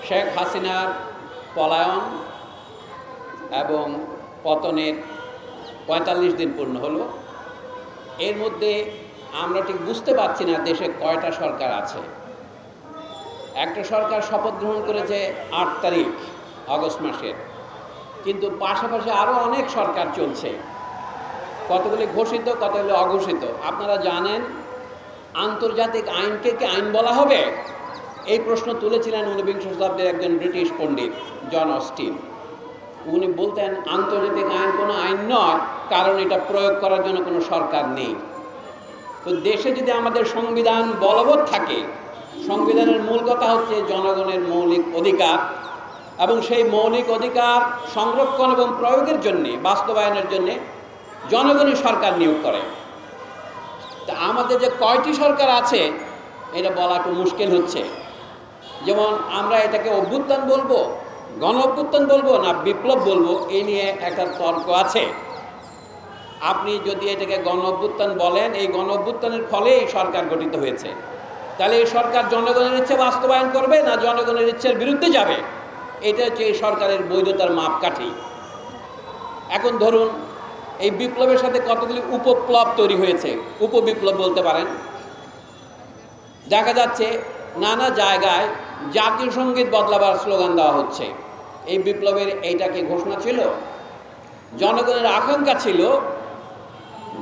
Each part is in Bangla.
শেখ হাসিনার পলায়ন এবং পতনের ৪৫ দিন পূর্ণ হলো। এর মধ্যে আমরা ঠিক বুঝতে পারছি না দেশে কয়টা সরকার আছে। একটা সরকার শপথ গ্রহণ করেছে ৮ তারিখ আগস্ট মাসের, কিন্তু পাশাপাশি আরও অনেক সরকার চলছে, কতগুলি ঘোষিত কতগুলি অঘোষিত। আপনারা জানেন আন্তর্জাতিক আইনকে কি আইন বলা হবে? এই প্রশ্ন তুলেছিলেন ঊনবিংশ শতাব্দীর একজন ব্রিটিশ পণ্ডিত জন অস্টিন। উনি বলতেন আন্তর্জাতিক আইন কোনো আইন নয়, কারণ এটা প্রয়োগ করার জন্য কোনো সরকার নেই। তো দেশে যদি আমাদের সংবিধান বলবৎ থাকে, সংবিধানের মূল কথা হচ্ছে জনগণের মৌলিক অধিকার, এবং সেই মৌলিক অধিকার সংরক্ষণ এবং প্রয়োগের জন্যে, বাস্তবায়নের জন্যে জনগণই সরকার নিয়োগ করে। তা আমাদের যে কয়টি সরকার আছে এটা বলা একটু মুশকিল হচ্ছে। যেমন আমরা এটাকে অভ্যুত্থান বলবো, গণ অভ্যুত্থান বলবো না বিপ্লব বলবো, এই নিয়ে একটা তর্ক আছে। আপনি যদি এটাকে গণ অভ্যুত্থান বলেন, এই গণ অভ্যুত্থানের ফলে এই সরকার গঠিত হয়েছে, তাহলে এই সরকার জনগণের ইচ্ছে বাস্তবায়ন করবে না জনগণের ইচ্ছের বিরুদ্ধে যাবে? এটা হচ্ছে এই সরকারের বৈধতার মাপকাঠি। এখন ধরুন এই বিপ্লবের সাথে কতগুলি উপপ্লব তৈরি হয়েছে, উপবিপ্লব বলতে পারেন। দেখা যাচ্ছে নানা জায়গায় জাতীয় সঙ্গীত বদলাবার স্লোগান দেওয়া হচ্ছে। এই বিপ্লবের এইটাকে ঘোষণা ছিল, জনগণের আকাঙ্ক্ষা ছিল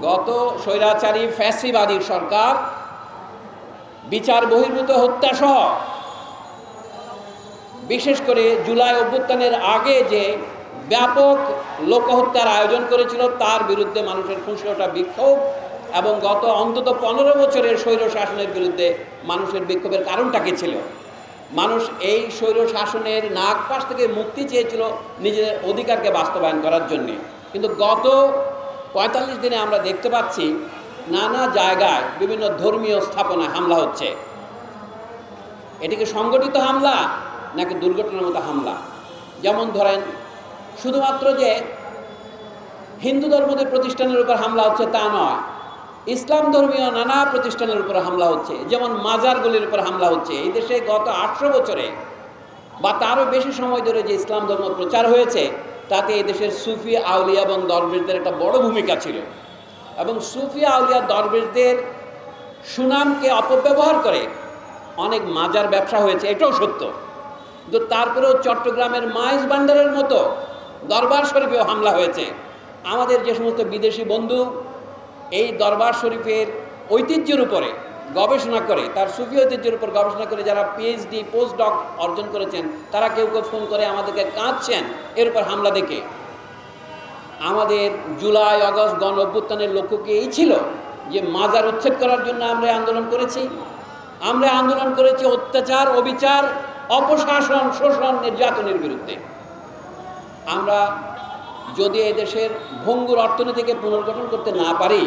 গত স্বৈরাচারী ফ্যাসিবাদী সরকার বিচার বহির্ভূত হত্যাসহ বিশেষ করে জুলাই অভ্যুত্থানের আগে যে ব্যাপক লোকহত্যার আয়োজন করেছিল তার বিরুদ্ধে মানুষের খুশি ওঠা বিক্ষোভ, এবং গত অন্তত ১৫ বছরের স্বৈর শাসনের বিরুদ্ধে মানুষের বিক্ষোভের কারণটা কি ছিল? মানুষ এই স্বৈর শাসনের নাগপাশ থেকে মুক্তি চেয়েছিল নিজেদের অধিকারকে বাস্তবায়ন করার জন্যে। কিন্তু গত ৪৫ দিনে আমরা দেখতে পাচ্ছি নানা জায়গায় বিভিন্ন ধর্মীয় স্থাপনায় হামলা হচ্ছে। এটিকে সংগঠিত হামলা নাকি দুর্ঘটনার মতো হামলা? যেমন ধরেন, শুধুমাত্র যে হিন্দু ধর্মদের প্রতিষ্ঠানের উপর হামলা হচ্ছে তা নয়, ইসলাম ধর্মীয় নানা প্রতিষ্ঠানের উপর হামলা হচ্ছে, যেমন মাজারগুলির উপর হামলা হচ্ছে। এই দেশে গত ৮০০ বছরে বা তারও বেশি সময় ধরে যে ইসলাম ধর্ম প্রচার হয়েছে, তাতে এই দেশের সুফি আউলিয়া এবং দরবেশদের একটা বড় ভূমিকা ছিল, এবং সুফি আউলিয়া দরবেশদের সুনামকে অপব্যবহার করে অনেক মাজার ব্যবসা হয়েছে, এটাও সত্য। কিন্তু তারপরেও চট্টগ্রামের মাইজ ভান্ডারের মতো দরবার শরীফেও হামলা হয়েছে। আমাদের যে সমস্ত বিদেশি বন্ধু এই দরবার শরীফের ঐতিহ্যের উপরে গবেষণা করে, তার সুফি ঐতিহ্যের উপর গবেষণা করে যারা পিএইচডি পোস্ট ডক অর্জন করেছেন, তারা কেউ কেউ ফোন করে আমাদেরকে কাঁদছেন এর উপর হামলা দেখে। আমাদের জুলাই আগস্ট গণ অভ্যুত্থানের লক্ষ্য কি এই ছিল যে মাজার উচ্ছেদ করার জন্য আমরা আন্দোলন করেছি? আমরা আন্দোলন করেছি অত্যাচার, অবিচার, অপশাসন, শোষণ, নির্যাতনের বিরুদ্ধে। আমরা যদি এই দেশের ভঙ্গুর অর্থনীতিকে পুনর্গঠন করতে না পারি,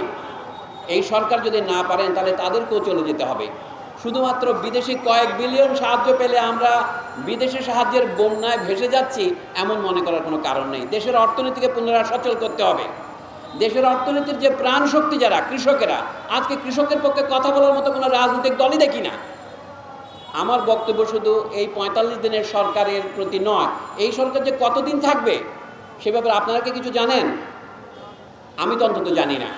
এই সরকার যদি না পারেন, তাহলে তাদেরকেও চলে যেতে হবে। শুধুমাত্র বিদেশি কয়েক বিলিয়ন সাহায্য পেলে আমরা বিদেশি সাহায্যের বন্যায় ভেসে যাচ্ছি এমন মনে করার কোনো কারণ নেই। দেশের অর্থনীতিকে পুনরায় সচল করতে হবে। দেশের অর্থনীতির যে প্রাণ শক্তি যারা কৃষকেরা, আজকে কৃষকের পক্ষে কথা বলার মতো কোনো রাজনৈতিক দলই দেখি না। আমার বক্তব্য শুধু এই ৪৫ দিনের সরকারের প্রতি নয়, এই সরকার যে কতদিন থাকবে সে ব্যাপারে আপনারা কি কিছু জানেন? আমি তো অন্তত জানি না।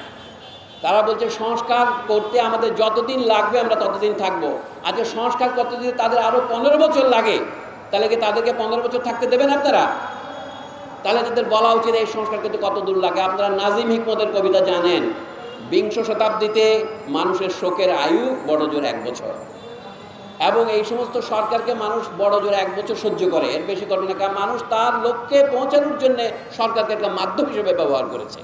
তারা বলছে সংস্কার করতে আমাদের যতদিন লাগবে আমরা ততদিন থাকবো। আজকে সংস্কার করতে যদি তাদের আরও ১৫ বছর লাগে, তাহলে কি তাদেরকে ১৫ বছর থাকতে দেবেন আপনারা? তাহলে তাদের বলা উচিত এই সংস্কার করতে কত দূর লাগে। আপনারা নাজিম হিকমতের কবিতা জানেন, বিংশ শতাব্দীতে মানুষের শোকের আয়ু বড় জোর ১ বছর, এবং এই সমস্ত সরকারকে মানুষ বড় জোর ১ বছর সহ্য করে, এর বেশি করবে না। কারণ মানুষ তার লক্ষ্যে পৌঁছানোর জন্য সরকারকে একটা মাধ্যম হিসেবে ব্যবহার করেছে।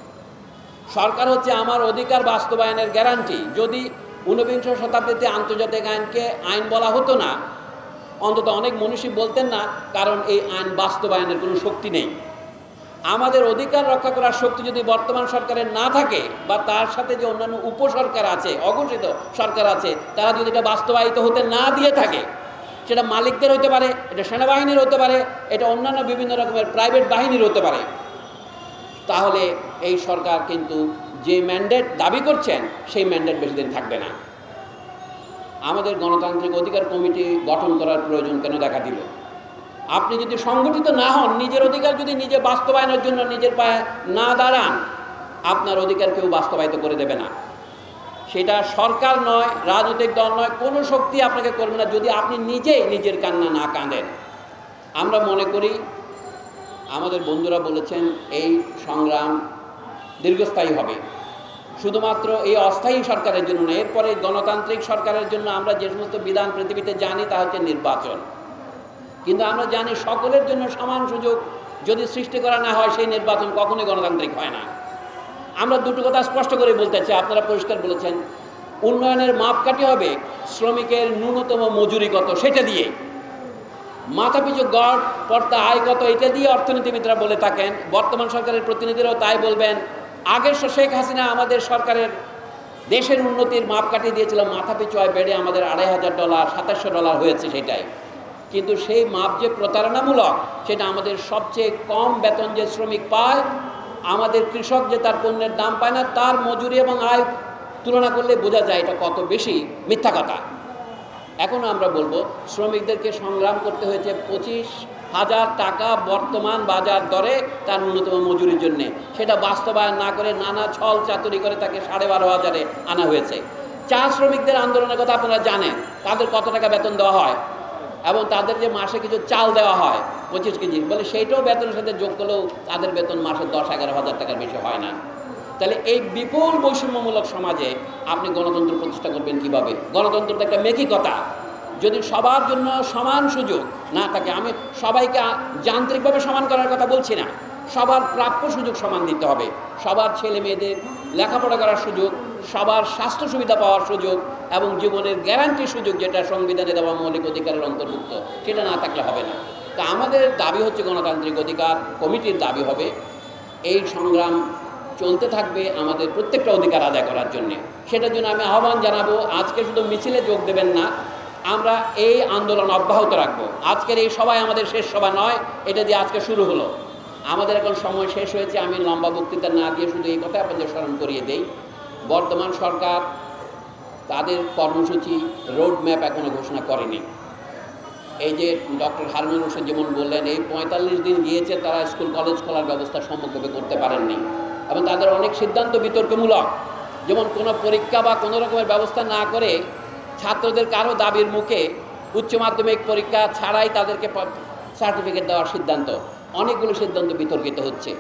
সরকার হচ্ছে আমার অধিকার বাস্তবায়নের গ্যারান্টি। যদি ঊনবিংশ শতাব্দীতে আন্তর্জাতিক আইনকে আইন বলা হতো না, অন্তত অনেক মনীষী বলতেন না, কারণ এই আইন বাস্তবায়নের কোনো শক্তি নেই। আমাদের অধিকার রক্ষা করার শক্তি যদি বর্তমান সরকারের না থাকে, বা তার সাথে যে অন্যান্য উপসরকার আছে, অঘোষিত সরকার আছে, তারা যদি এটা বাস্তবায়িত হতে না দিয়ে থাকে, সেটা মালিকদের হতে পারে, এটা সেনাবাহিনীর হতে পারে, এটা অন্যান্য বিভিন্ন রকমের প্রাইভেট বাহিনীর হতে পারে, তাহলে এই সরকার কিন্তু যে ম্যান্ডেট দাবি করছেন সেই ম্যান্ডেট বেশি দিন থাকবে না। আমাদের গণতান্ত্রিক অধিকার কমিটি গঠন করার প্রয়োজন কেন দেখা দিল? আপনি যদি সংগঠিত না হন, নিজের অধিকার যদি নিজে বাস্তবায়নের জন্য নিজের পায়ে না দাঁড়ান, আপনার অধিকার কেউ বাস্তবায়িত করে দেবে না। সেটা সরকার নয়, রাজনৈতিক দল নয়, কোনো শক্তি আপনাকে করবে না যদি আপনি নিজেই নিজের কান্না না কাঁদেন। আমরা মনে করি, আমাদের বন্ধুরা বলেছেন এই সংগ্রাম দীর্ঘস্থায়ী হবে, শুধুমাত্র এই অস্থায়ী সরকারের জন্য না, এরপরে গণতান্ত্রিক সরকারের জন্য আমরা যে সমস্ত বিধান পৃথিবীতে জানি তা হচ্ছে নির্বাচন। কিন্তু আমরা জানি সকলের জন্য সমান সুযোগ যদি সৃষ্টি করা না হয়, সেই নির্বাচন কখনোই গণতান্ত্রিক হয় না। আমরা দুটো কথা স্পষ্ট করে বলতে চাই, আপনারা পরিষ্কার বলেছেন, উন্নয়নের মাপকাঠি হবে শ্রমিকের ন্যূনতম মজুরি কত সেটা দিয়ে, মাথাপিছু গড় পর্দা আয় কত এটা দিয়ে অর্থনীতিবিদরা বলে থাকেন। বর্তমান সরকারের প্রতিনিধিরাও তাই বলবেন। আগের শেখ হাসিনা আমাদের সরকারের দেশের উন্নতির মাপকাঠি দিয়েছিল, মাথাপিছু আয় বেড়ে আমাদের $2500 $2700 হয়েছে সেটাই। কিন্তু সেই মাপ যে প্রতারণামূলক, সেটা আমাদের সবচেয়ে কম বেতন যে শ্রমিক পায়, আমাদের কৃষক যে তার পণ্যের দাম পায় না, তার মজুরি এবং আয় তুলনা করলে বোঝা যায় এটা কত বেশি মিথ্যা কথা। এখনও আমরা বলবো, শ্রমিকদেরকে সংগ্রাম করতে হয়েছে 25,000 টাকা বর্তমান বাজার দরে তার ন্যূনতম মজুরির জন্যে। সেটা বাস্তবায়ন না করে নানা ছল চাতুরি করে তাকে 12,500-এ আনা হয়েছে। চা শ্রমিকদের আন্দোলনের কথা আপনারা জানেন, তাদের কত টাকা বেতন দেওয়া হয় এবং তাদের যে মাসে কিছু চাল দেওয়া হয় 25 কেজি, বলে সেইটাও বেতনের সাথে যোগ করলেও তাদের বেতন মাসে 10-11,000 টাকার বেশি হয় না। তাহলে এই বিপুল বৈষম্যমূলক সমাজে আপনি গণতন্ত্র প্রতিষ্ঠা করবেন কিভাবে? গণতন্ত্র তো একটা মেকিকতা। যদি সবার জন্য সমান সুযোগ না থাকে, আমি সবাইকে যান্ত্রিকভাবে সমান করার কথা বলছি না, সবার প্রাপ্য সুযোগ সমান দিতে হবে। সবার ছেলে মেয়েদের লেখাপড়া করার সুযোগ, সবার স্বাস্থ্য সুবিধা পাওয়ার সুযোগ এবং জীবনের গ্যারান্টির সুযোগ, যেটা সংবিধানে দেওয়া মৌলিক অধিকারের অন্তর্ভুক্ত, সেটা না থাকলে হবে না। তা আমাদের দাবি হচ্ছে, গণতান্ত্রিক অধিকার কমিটির দাবি হবে, এই সংগ্রাম চলতে থাকবে আমাদের প্রত্যেকটা অধিকার আদায় করার জন্যে। সেটার জন্য আমি আহ্বান জানাবো, আজকে শুধু মিছিলে যোগ দেবেন না, আমরা এই আন্দোলন অব্যাহত রাখবো। আজকের এই সভায় আমাদের শেষ সভা নয়, এটা দিয়ে আজকে শুরু হলো। আমাদের এখন সময় শেষ হয়েছে। আমি লম্বা বক্তৃতা না দিয়ে শুধু এই কথা আপনাদের স্মরণ করিয়ে দেই, বর্তমান সরকার তাদের কর্মসূচি রোড ম্যাপ এখনও ঘোষণা করেনি। এই যে ডক্টর হারুনুর রশিদ যেমন বললেন, এই 45 দিন গিয়েছে, তারা স্কুল কলেজ খোলার ব্যবস্থা সম্মুখভাবে করতে পারেননি এবং তাদের অনেক সিদ্ধান্ত বিতর্কমূলক, যেমন কোনো পরীক্ষা বা কোনো রকমের ব্যবস্থা না করে ছাত্রদের কারো দাবির মুখে উচ্চ মাধ্যমিক পরীক্ষা ছাড়াই তাদেরকে সার্টিফিকেট দেওয়ার সিদ্ধান্ত, অনেকগুলো সিদ্ধান্ত বিতর্কিত হচ্ছে।